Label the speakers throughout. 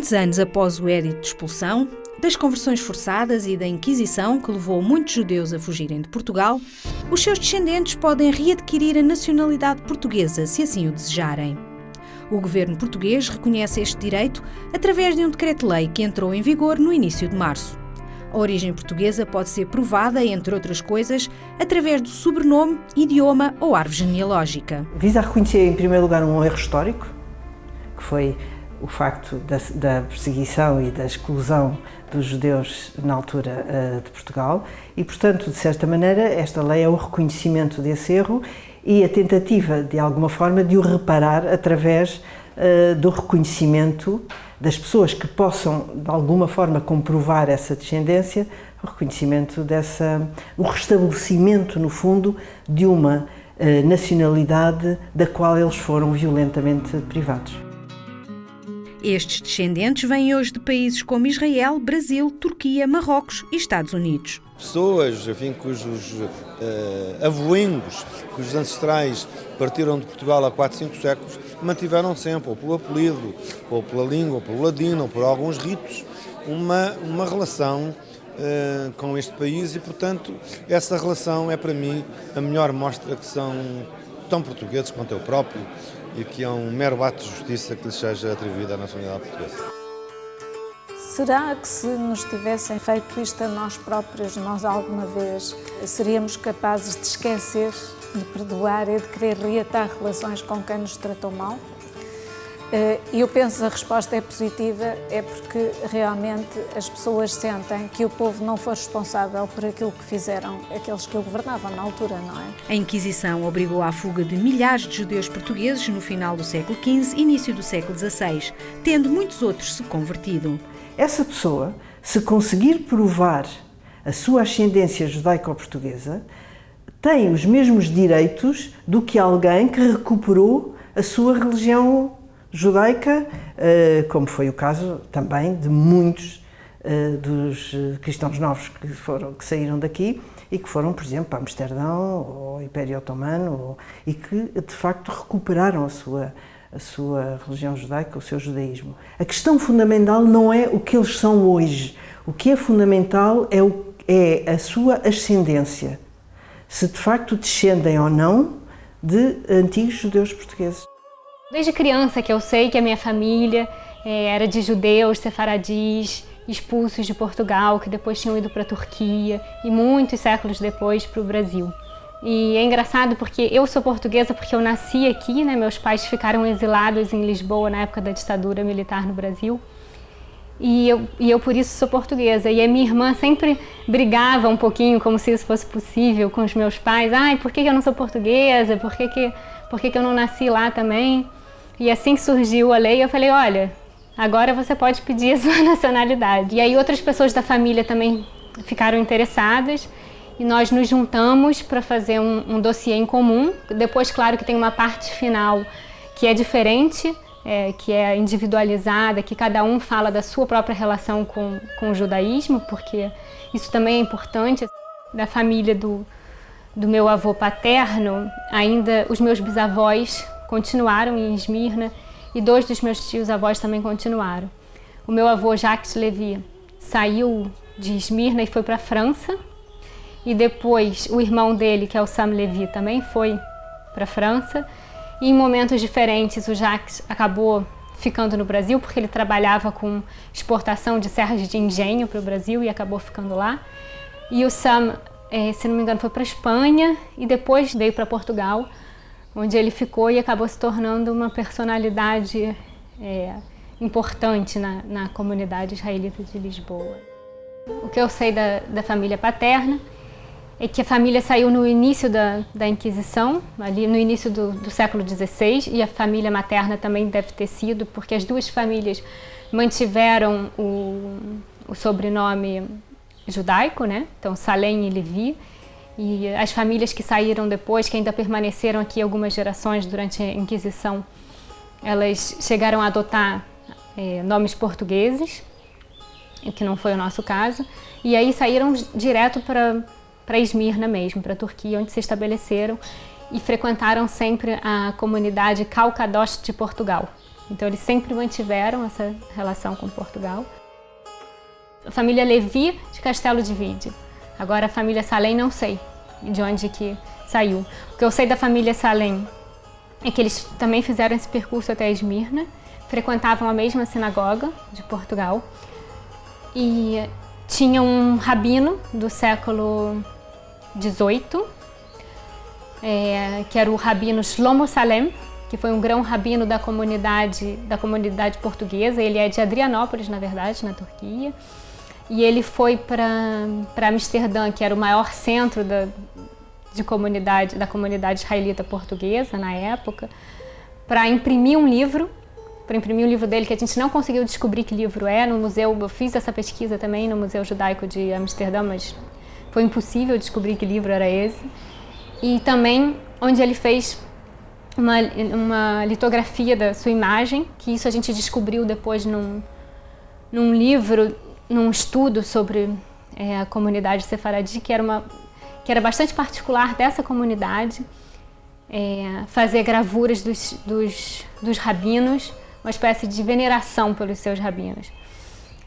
Speaker 1: Muitos anos após o edito de expulsão, das conversões forçadas e da Inquisição, que levou muitos judeus a fugirem de Portugal, os seus descendentes podem readquirir a nacionalidade portuguesa, se assim o desejarem. O governo português reconhece este direito através de um decreto-lei que entrou em vigor no início de março. A origem portuguesa pode ser provada, entre outras coisas, através do sobrenome, idioma ou árvore genealógica.
Speaker 2: Visa reconhecer, em primeiro lugar, um erro histórico, que foi o facto da perseguição e da exclusão dos judeus na altura de Portugal e, portanto, de certa maneira, esta lei é o reconhecimento desse erro e a tentativa, de alguma forma, de o reparar através do reconhecimento das pessoas que possam, de alguma forma, comprovar essa descendência, o reconhecimento o restabelecimento, no fundo, de uma nacionalidade da qual eles foram violentamente privados.
Speaker 1: Estes descendentes vêm hoje de países como Israel, Brasil, Turquia, Marrocos e Estados Unidos.
Speaker 3: Pessoas, enfim, cujos avoengos, cujos ancestrais partiram de Portugal há 4, 5 séculos, mantiveram sempre, ou pelo apelido, ou pela língua, ou pelo ladino, ou por alguns ritos, uma relação com este país e, portanto, essa relação é para mim a melhor mostra que são tão portugueses quanto eu próprio e que é um mero ato de justiça que lhes seja atribuída a nacionalidade portuguesa.
Speaker 4: Será que se nos tivessem feito isto a nós próprios, nós alguma vez seríamos capazes de esquecer, de perdoar e de querer reatar relações com quem nos tratou mal? E eu penso que a resposta é positiva, é porque realmente as pessoas sentem que o povo não foi responsável por aquilo que fizeram aqueles que o governavam na altura, não é?
Speaker 1: A Inquisição obrigou à fuga de milhares de judeus portugueses no final do século XV e início do século XVI, tendo muitos outros se convertido.
Speaker 2: Essa pessoa, se conseguir provar a sua ascendência judaico-portuguesa, tem os mesmos direitos do que alguém que recuperou a sua religião judaica, como foi o caso também de muitos dos cristãos novos que saíram daqui e que foram, por exemplo, para Amsterdão ou Império Otomano e que, de facto, recuperaram a sua religião judaica, o seu judaísmo. A questão fundamental não é o que eles são hoje. O que é fundamental é a sua ascendência, se de facto descendem ou não de antigos judeus portugueses.
Speaker 5: Desde criança que eu sei que a minha família era de judeus sefaradis, expulsos de Portugal, que depois tinham ido para a Turquia e muitos séculos depois para o Brasil. E é engraçado porque eu sou portuguesa porque eu nasci aqui, né? Meus pais ficaram exilados em Lisboa na época da ditadura militar no Brasil. E eu por isso sou portuguesa. E a minha irmã sempre brigava um pouquinho, como se isso fosse possível, com os meus pais. Ai, por que eu não sou portuguesa? Por que eu não nasci lá também? E assim que surgiu a lei, eu falei, olha, agora você pode pedir a sua nacionalidade. E aí outras pessoas da família também ficaram interessadas e nós nos juntamos para fazer um dossiê em comum. Depois, claro que tem uma parte final que é diferente, que é individualizada, que cada um fala da sua própria relação com o judaísmo, porque isso também é importante. Da família do meu avô paterno, ainda os meus bisavós continuaram em Esmirna e 2 dos meus tios-avós também continuaram. O meu avô Jacques Lévy saiu de Esmirna e foi para a França e depois o irmão dele, que é o Sam Lévy, também foi para a França e em momentos diferentes o Jacques acabou ficando no Brasil porque ele trabalhava com exportação de serras de engenho para o Brasil e acabou ficando lá. E o Sam, se não me engano, foi para a Espanha e depois veio para Portugal, onde ele ficou e acabou se tornando uma personalidade importante na comunidade israelita de Lisboa. O que eu sei da família paterna é que a família saiu no início da Inquisição, ali no início do século XVI, e a família materna também deve ter sido, porque as duas famílias mantiveram o sobrenome judaico, né? Então Salem e Levi. E as famílias que saíram depois, que ainda permaneceram aqui algumas gerações durante a Inquisição, elas chegaram a adotar nomes portugueses, o que não foi o nosso caso, e aí saíram direto para Esmirna mesmo, para a Turquia, onde se estabeleceram e frequentaram sempre a comunidade Cal Kadosh de Portugal, Então eles sempre mantiveram essa relação com Portugal. A família Levi de Castelo de Vide. Agora a família Salem não sei de onde que saiu. O que eu sei da família Salem é que eles também fizeram esse percurso até Esmirna, frequentavam a mesma sinagoga de Portugal e tinha um rabino do século XVIII, que era o rabino Shlomo Salem, que foi um grão-rabino da comunidade portuguesa. Ele é de Adrianópolis, na verdade, na Turquia. E ele foi para Amsterdã, que era o maior centro da comunidade israelita portuguesa na época, para imprimir um livro dele, que a gente não conseguiu descobrir que livro é. No museu, eu fiz essa pesquisa também no Museu Judaico de Amsterdã, mas foi impossível descobrir que livro era esse. E também onde ele fez uma litografia da sua imagem, que isso a gente descobriu depois num livro, num estudo sobre a comunidade sefaradi, que era bastante particular dessa comunidade, fazer gravuras dos rabinos, uma espécie de veneração pelos seus rabinos.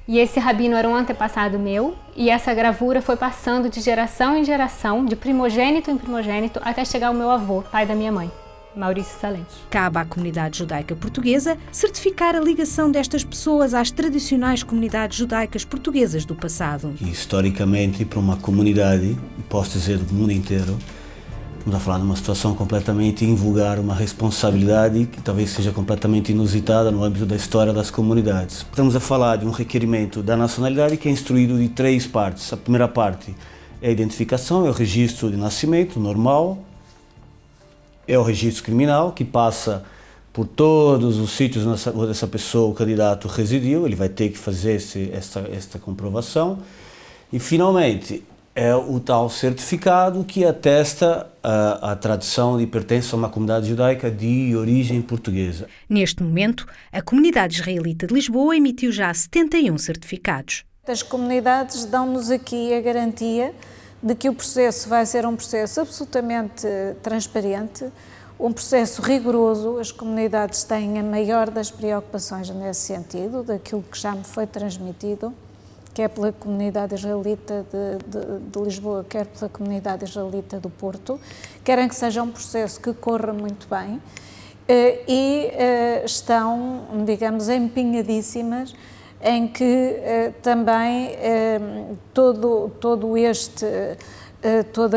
Speaker 5: E esse rabino era um antepassado meu, e essa gravura foi passando de geração em geração, de primogênito em primogênito, até chegar ao meu avô, pai da minha mãe, Maurício Salem.
Speaker 1: Cabe à comunidade judaica portuguesa certificar a ligação destas pessoas às tradicionais comunidades judaicas portuguesas do passado.
Speaker 6: E, historicamente, para uma comunidade, posso dizer do mundo inteiro, estamos a falar de uma situação completamente invulgar, uma responsabilidade que talvez seja completamente inusitada no âmbito da história das comunidades. Estamos a falar de um requerimento da nacionalidade que é instruído de 3 partes. A primeira parte é a identificação, é o registro de nascimento normal, é o registro criminal, que passa por todos os sítios onde essa pessoa, o candidato, residiu. Ele vai ter que fazer esta comprovação. E, finalmente, é o tal certificado que atesta a tradição de pertença a uma comunidade judaica de origem portuguesa.
Speaker 1: Neste momento, a comunidade israelita de Lisboa emitiu já 71 certificados.
Speaker 4: As comunidades dão-nos aqui a garantia de que o processo vai ser um processo absolutamente transparente, um processo rigoroso. As comunidades têm a maior das preocupações nesse sentido, daquilo que já me foi transmitido, quer pela comunidade israelita de Lisboa, quer pela comunidade israelita do Porto. Querem que seja um processo que corra muito bem e estão, digamos, empenhadíssimas em que também toda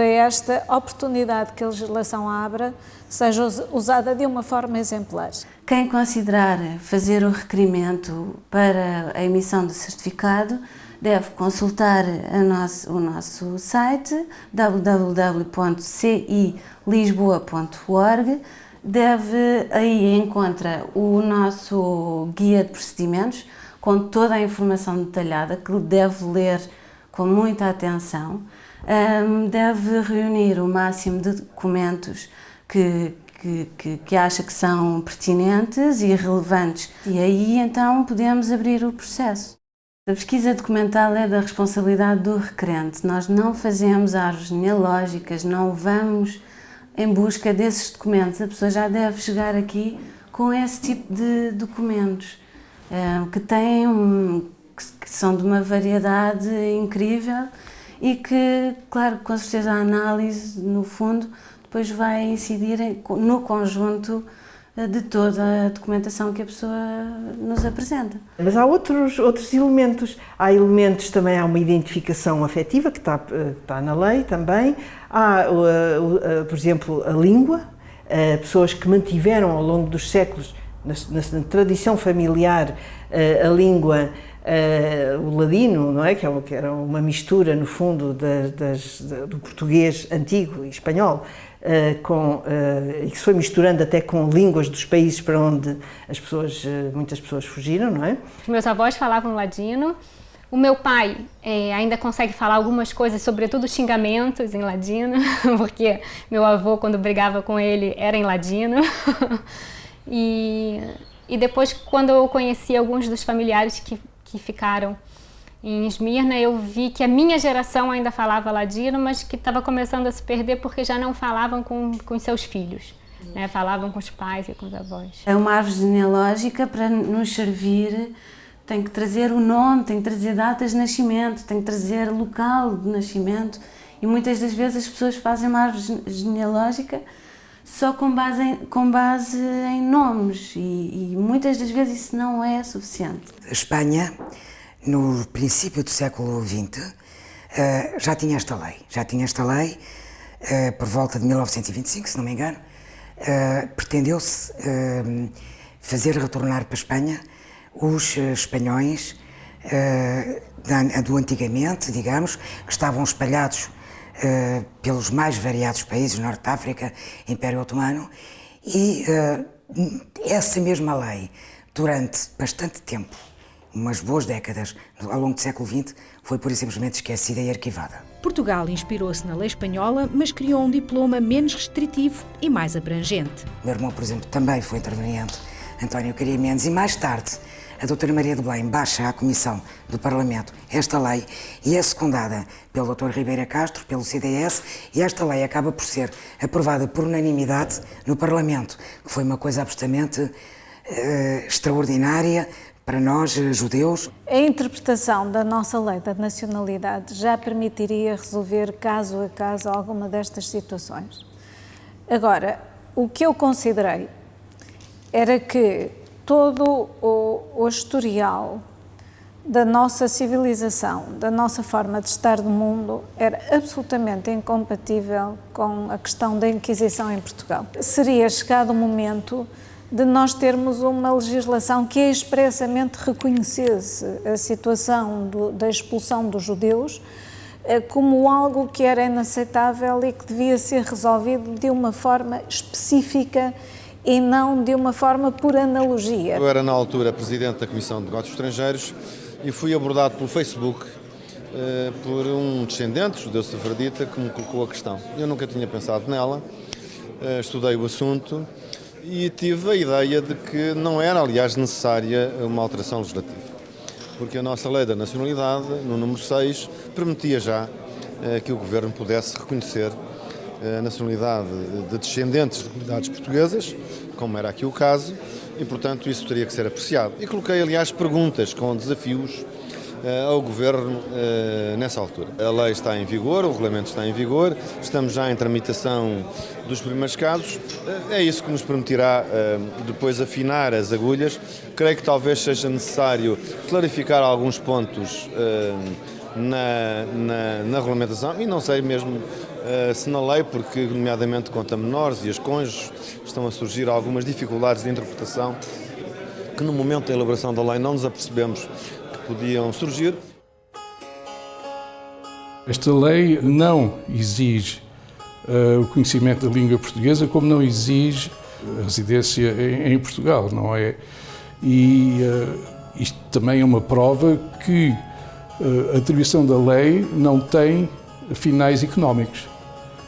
Speaker 4: esta oportunidade que a legislação abra seja usada de uma forma exemplar.
Speaker 7: Quem considerar fazer o requerimento para a emissão do certificado deve consultar o nosso site www.cilisboa.org. Aí encontra o nosso guia de procedimentos com toda a informação detalhada, que deve ler com muita atenção. Deve reunir o máximo de documentos que acha que são pertinentes e relevantes. E aí então podemos abrir o processo. A pesquisa documental é da responsabilidade do requerente. Nós não fazemos árvores genealógicas, não vamos em busca desses documentos. A pessoa já deve chegar aqui com esse tipo de documentos, que são de uma variedade incrível e que, claro, com certeza a análise, no fundo, depois vai incidir no conjunto de toda a documentação que a pessoa nos apresenta.
Speaker 2: Mas há outros elementos. Há elementos também, há uma identificação afetiva que está na lei também. Há, por exemplo, a língua. Pessoas que mantiveram ao longo dos séculos, na tradição familiar, a língua, o ladino, não é? Que era uma mistura, no fundo, do português antigo e espanhol, e que se foi misturando até com línguas dos países para onde muitas pessoas fugiram, não é?
Speaker 5: Os meus avós falavam ladino. O meu pai ainda consegue falar algumas coisas, sobretudo xingamentos em ladino, porque meu avô, quando brigava com ele, era em ladino. E depois, quando eu conheci alguns dos familiares que ficaram em Esmirna, eu vi que a minha geração ainda falava ladino, mas que estava começando a se perder porque já não falavam com seus filhos. né? Falavam com os pais e com os avós.
Speaker 7: É uma árvore genealógica para nos servir, tem que trazer o nome, tem que trazer datas de nascimento, tem que trazer local de nascimento e muitas das vezes as pessoas fazem uma árvore genealógica só com base em nomes e muitas das vezes isso não é suficiente.
Speaker 8: A Espanha, no princípio do século XX, já tinha esta lei, por volta de 1925, se não me engano, pretendeu-se fazer retornar para a Espanha os espanhóis do antigamente, digamos, que estavam espalhados pelos mais variados países, Norte de África, Império Otomano, e essa mesma lei, durante bastante tempo, umas boas décadas, ao longo do século XX, foi pura e simplesmente esquecida e arquivada.
Speaker 1: Portugal inspirou-se na lei espanhola, mas criou um diploma menos restritivo e mais abrangente.
Speaker 8: O meu irmão, por exemplo, também foi interveniente, António Caria Mendes, e mais tarde a doutora Maria de Belém baixa à Comissão do Parlamento esta lei e é secundada pelo doutor Ribeira Castro, pelo CDS, e esta lei acaba por ser aprovada por unanimidade no Parlamento, que foi uma coisa absolutamente extraordinária para nós, judeus.
Speaker 4: A interpretação da nossa lei da nacionalidade já permitiria resolver caso a caso alguma destas situações. Agora, o que eu considerei era que todo o historial da nossa civilização, da nossa forma de estar no mundo, era absolutamente incompatível com a questão da Inquisição em Portugal. Seria chegado o momento de nós termos uma legislação que expressamente reconhecesse a situação da expulsão dos judeus como algo que era inaceitável e que devia ser resolvido de uma forma específica e não de uma forma por analogia.
Speaker 3: Eu era na altura presidente da Comissão de Negócios Estrangeiros e fui abordado pelo Facebook por um descendente judeu sefardita que me colocou a questão. Eu nunca tinha pensado nela, estudei o assunto e tive a ideia de que não era, aliás, necessária uma alteração legislativa, porque a nossa lei da nacionalidade, no número 6, permitia já que o Governo pudesse reconhecer a nacionalidade de descendentes de comunidades portuguesas, como era aqui o caso, e, portanto, isso teria que ser apreciado. E coloquei, aliás, perguntas com desafios ao Governo nessa altura. A lei está em vigor, o regulamento está em vigor, estamos já em tramitação dos primeiros casos, é isso que nos permitirá depois afinar as agulhas. Creio que talvez seja necessário clarificar alguns pontos na regulamentação e não sei mesmo se na lei, porque nomeadamente quanto a menores e as cônjuges estão a surgir algumas dificuldades de interpretação que no momento da elaboração da lei não nos apercebemos que podiam surgir.
Speaker 9: Esta lei não exige o conhecimento da língua portuguesa, como não exige a residência em Portugal, não é? E isto também é uma prova que a atribuição da lei não tem finais económicos.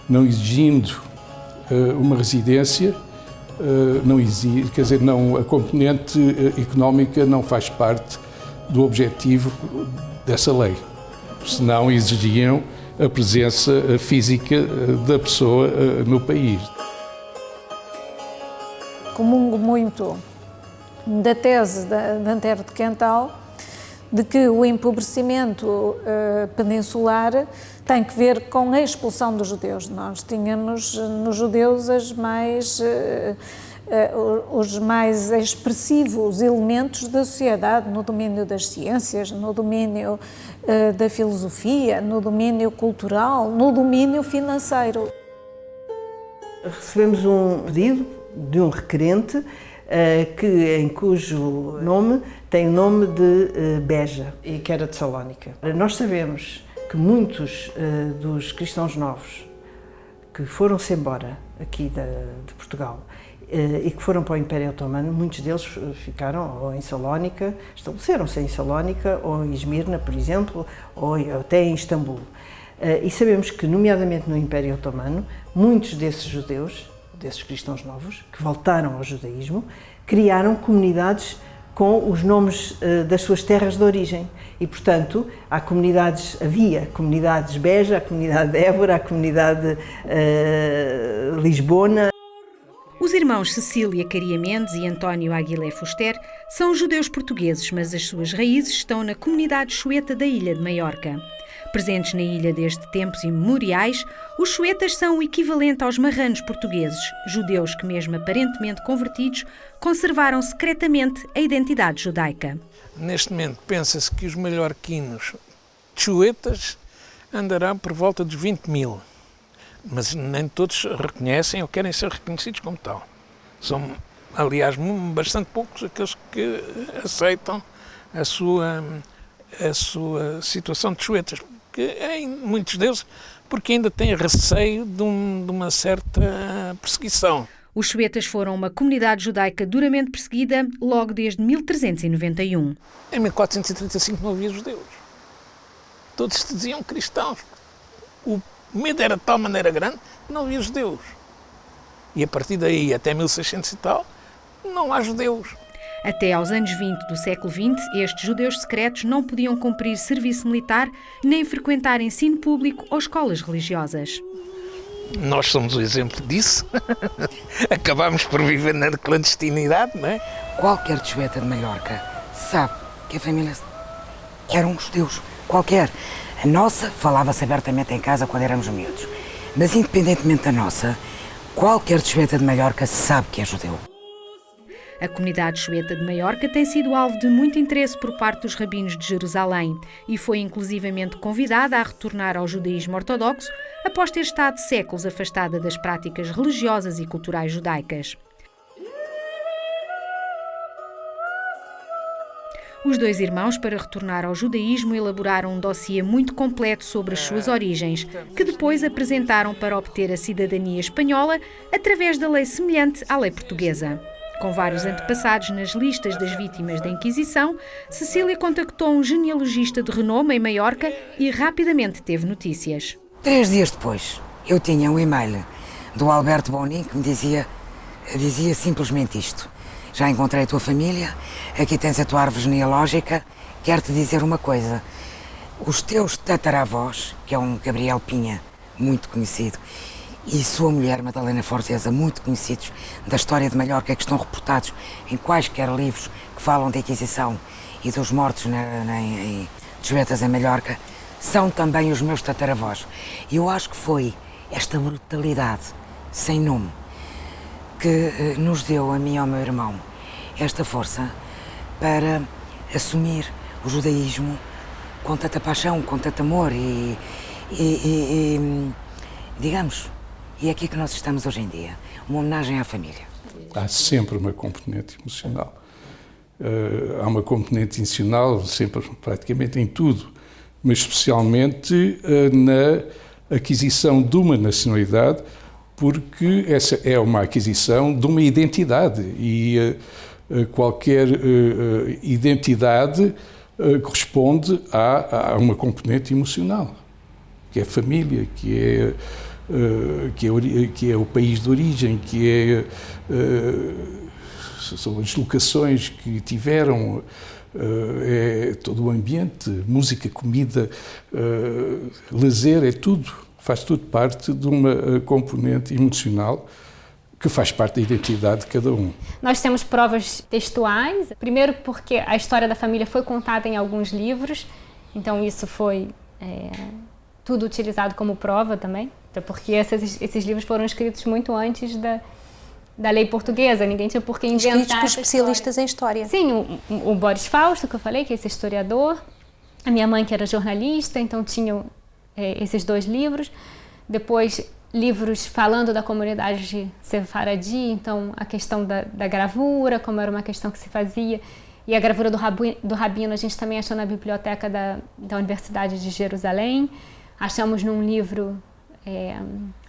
Speaker 9: Não exigindo uma residência, não exige, quer dizer, não, a componente económica não faz parte do objetivo dessa lei. Senão exigiam a presença física da pessoa no país.
Speaker 4: Comungo muito da tese de Antero de Quental, de que o empobrecimento peninsular tem que ver com a expulsão dos judeus. Nós tínhamos nos judeus os mais expressivos elementos da sociedade no domínio das ciências, no domínio da filosofia, no domínio cultural, no domínio financeiro.
Speaker 2: Recebemos um pedido de um requerente em cujo nome tem o nome de Beja e que era de Salónica. Nós sabemos que muitos dos cristãos novos que foram-se embora aqui de Portugal e que foram para o Império Otomano, muitos deles ficaram ou em Salónica, estabeleceram-se em Salónica ou em Esmirna, por exemplo, ou até em Istambul. E sabemos que, nomeadamente no Império Otomano, muitos desses judeus, desses cristãos novos, que voltaram ao judaísmo, criaram comunidades com os nomes das suas terras de origem. E, portanto, havia comunidades Beja, a comunidade de Évora, a comunidade Lisbona.
Speaker 1: Os Os irmãos Cecília Caria Mendes e António Aguilé Fuster são judeus portugueses, mas as suas raízes estão na comunidade chueta da ilha de Maiorca. Presentes na ilha desde tempos imemoriais, os chuetas são o equivalente aos marranos portugueses, judeus que, mesmo aparentemente convertidos, conservaram secretamente a identidade judaica.
Speaker 10: Neste momento pensa-se que os maiorquinos chuetas andarão por volta dos 20 mil, mas nem todos reconhecem ou querem ser reconhecidos como tal. São, aliás, bastante poucos aqueles que aceitam a sua situação de chuetas, porque em muitos deles, porque ainda têm receio de uma certa perseguição.
Speaker 1: Os chuetas foram uma comunidade judaica duramente perseguida logo desde 1391.
Speaker 10: Em 1435 não havia judeus. Todos se diziam cristãos. O medo era de tal maneira grande que não havia judeus. E a partir daí, até 1600 e tal, não há judeus.
Speaker 1: Até aos anos 20 do século XX, estes judeus secretos não podiam cumprir serviço militar nem frequentar ensino público ou escolas religiosas.
Speaker 10: Nós somos o exemplo disso. Acabámos por viver na clandestinidade, não é?
Speaker 8: Qualquer chueta de Maiorca sabe que a família eram judeus. Qualquer. A nossa falava-se abertamente em casa quando éramos miúdos. Mas independentemente da nossa, qualquer chueta de Maiorca sabe que é judeu.
Speaker 1: A comunidade chueta de Maiorca tem sido alvo de muito interesse por parte dos rabinos de Jerusalém e foi inclusivamente convidada a retornar ao judaísmo ortodoxo após ter estado séculos afastada das práticas religiosas e culturais judaicas. Os dois irmãos, para retornar ao judaísmo, elaboraram um dossiê muito completo sobre as suas origens, que depois apresentaram para obter a cidadania espanhola através da lei semelhante à lei portuguesa. Com vários antepassados nas listas das vítimas da Inquisição, Cecília contactou um genealogista de renome em Maiorca e rapidamente teve notícias.
Speaker 8: 3 dias depois, eu tinha um e-mail do Alberto Bonin que me dizia simplesmente isto. Já encontrei a tua família, aqui tens a tua árvore genealógica, quero-te dizer uma coisa. Os teus tataravós, que é um Gabriel Pinha, muito conhecido, e sua mulher, Madalena Forcesa, muito conhecidos da história de Maiorca, que estão reportados em quaisquer livros que falam da Inquisição e dos mortos de Chuetas em Maiorca, são também os meus tataravós. E eu acho que foi esta brutalidade sem nome que nos deu, a mim e ao meu irmão, esta força para assumir o judaísmo com tanta paixão, com tanto amor e digamos, e é aqui que nós estamos hoje em dia, uma homenagem à família.
Speaker 9: Há sempre uma componente emocional. Há uma componente emocional sempre, praticamente em tudo, mas especialmente na aquisição de uma nacionalidade, porque essa é uma aquisição de uma identidade e qualquer identidade corresponde a uma componente emocional, que é a família, que é o país de origem, são as locações que tiveram, é todo o ambiente, música, comida, lazer, é tudo. Faz tudo parte de uma componente emocional que faz parte da identidade de cada um.
Speaker 5: Nós temos provas textuais, primeiro porque a história da família foi contada em alguns livros, então isso foi tudo utilizado como prova também, até porque esses livros foram escritos muito antes da lei portuguesa, ninguém tinha por que inventar.
Speaker 11: Escritos por especialistas em história.
Speaker 5: Sim, o Boris Fausto, que eu falei, que é esse historiador, a minha mãe, que era jornalista, então tinham esses 2 livros. Depois, livros falando da comunidade sefaradi, então a questão da gravura, como era uma questão que se fazia, e a gravura do Rabino a gente também achou na biblioteca da Universidade de Jerusalém. Achamos num livro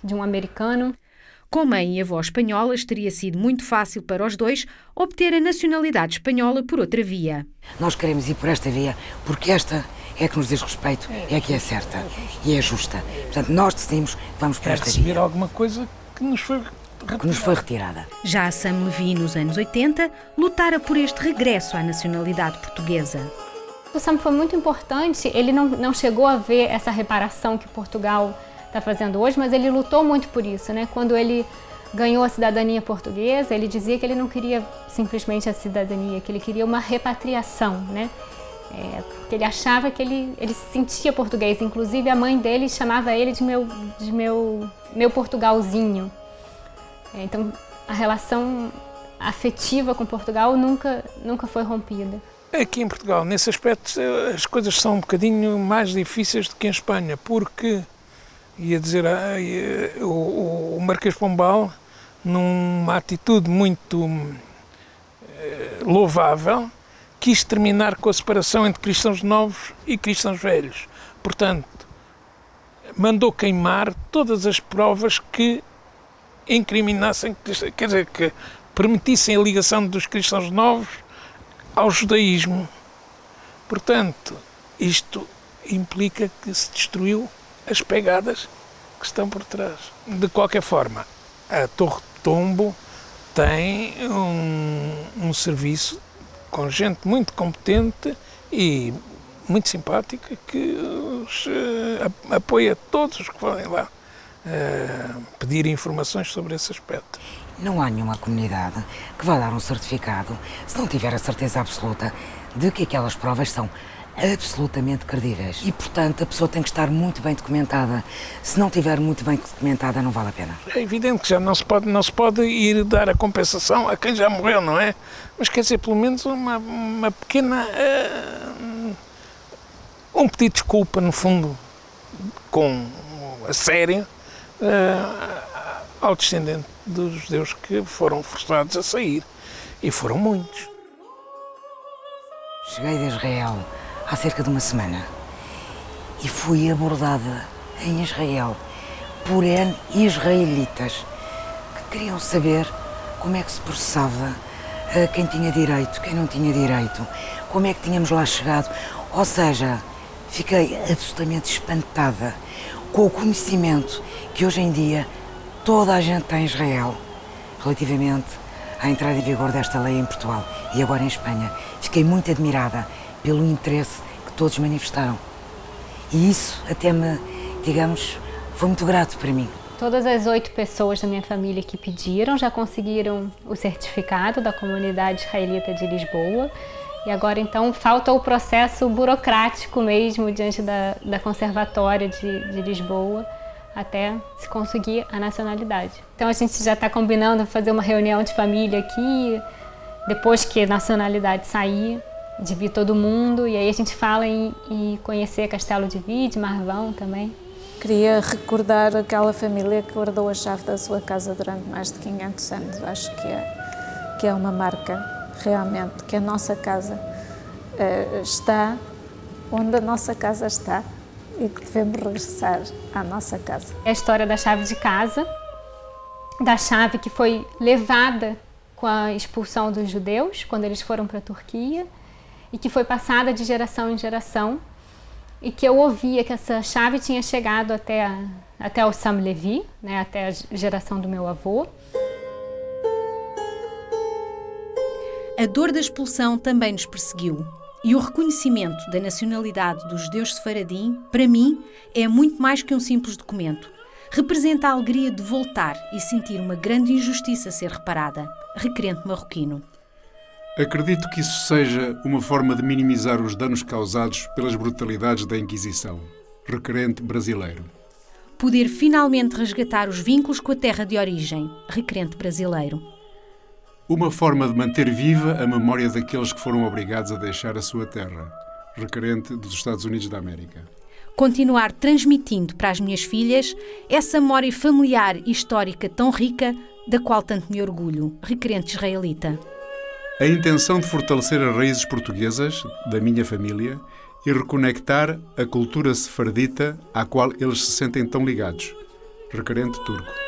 Speaker 5: de um americano.
Speaker 1: Com mãe e avó espanholas, teria sido muito fácil para os dois obter a nacionalidade espanhola por outra via.
Speaker 8: Nós queremos ir por esta via porque esta é que nos diz respeito, é que é certa e é justa. Portanto, nós decidimos que vamos por esta via.
Speaker 10: Receber alguma coisa que nos foi retirada.
Speaker 1: Já a Sam Levi, nos anos 80, lutara por este regresso à nacionalidade portuguesa.
Speaker 5: O Sam foi muito importante, ele não chegou a ver essa reparação que Portugal está fazendo hoje, mas ele lutou muito por isso, né? Quando ele ganhou a cidadania portuguesa, ele dizia que ele não queria simplesmente a cidadania, que ele queria uma repatriação, né? Porque ele achava que ele se sentia português. Inclusive, a mãe dele chamava ele de meu Portugalzinho. Então, a relação afetiva com Portugal nunca foi rompida.
Speaker 10: Aqui em Portugal, nesse aspecto, as coisas são um bocadinho mais difíceis do que em Espanha, porque, ia dizer, o Marquês de Pombal, numa atitude muito louvável, quis terminar com a separação entre cristãos novos e cristãos velhos. Portanto, mandou queimar todas as provas que incriminassem, quer dizer, que permitissem a ligação dos cristãos novos ao judaísmo. Portanto, isto implica que se destruiu as pegadas que estão por trás. De qualquer forma, a Torre de Tombo tem um serviço com gente muito competente e muito simpática que apoia todos os que forem lá pedir informações sobre esse aspecto.
Speaker 8: Não há nenhuma comunidade que vá dar um certificado se não tiver a certeza absoluta de que aquelas provas são absolutamente credíveis. E, portanto, a pessoa tem que estar muito bem documentada. Se não estiver muito bem documentada, não vale a pena.
Speaker 10: É evidente que já não se pode ir dar a compensação a quem já morreu, não é? Mas quer dizer, pelo menos uma pequena... um pedido de desculpa, no fundo, com a sério, ao descendente dos judeus que foram forçados a sair. E foram muitos.
Speaker 8: Cheguei de Israel há cerca de uma semana e fui abordada em Israel por N israelitas que queriam saber como é que se processava quem tinha direito, quem não tinha direito, como é que tínhamos lá chegado. Ou seja, fiquei absolutamente espantada com o conhecimento que hoje em dia toda a gente tem em Israel relativamente à entrada em vigor desta lei em Portugal e agora em Espanha. Fiquei muito admirada pelo interesse que todos manifestaram. E isso até me, digamos, foi muito grato para mim.
Speaker 5: Todas as 8 pessoas da minha família que pediram já conseguiram o certificado da comunidade israelita de Lisboa. E agora, então, falta o processo burocrático mesmo diante da Conservatória de Lisboa até se conseguir a nacionalidade. Então, a gente já está combinando fazer uma reunião de família aqui, depois que a nacionalidade sair, de vir todo mundo, e aí a gente fala em conhecer Castelo de Vide, Marvão também.
Speaker 4: Queria recordar aquela família que guardou a chave da sua casa durante mais de 500 anos. Acho que é uma marca, realmente, que a nossa casa está onde a nossa casa está e que devemos regressar à nossa casa.
Speaker 5: É a história da chave de casa, da chave que foi levada com a expulsão dos judeus, quando eles foram para a Turquia, e que foi passada de geração em geração, e que eu ouvia que essa chave tinha chegado até o Sam Levi, né, até a geração do meu avô.
Speaker 1: A dor da expulsão também nos perseguiu. E o reconhecimento da nacionalidade dos judeus sefaradim, para mim, é muito mais que um simples documento. Representa a alegria de voltar e sentir uma grande injustiça ser reparada. Requerente marroquino.
Speaker 12: Acredito que isso seja uma forma de minimizar os danos causados pelas brutalidades da Inquisição. Requerente brasileiro.
Speaker 1: Poder finalmente resgatar os vínculos com a terra de origem. Requerente brasileiro.
Speaker 12: Uma forma de manter viva a memória daqueles que foram obrigados a deixar a sua terra. Requerente dos Estados Unidos da América.
Speaker 1: Continuar transmitindo para as minhas filhas essa memória familiar e histórica tão rica, da qual tanto me orgulho. Requerente israelita.
Speaker 12: A intenção de fortalecer as raízes portuguesas da minha família e reconectar a cultura sefardita à qual eles se sentem tão ligados. Requerente turco.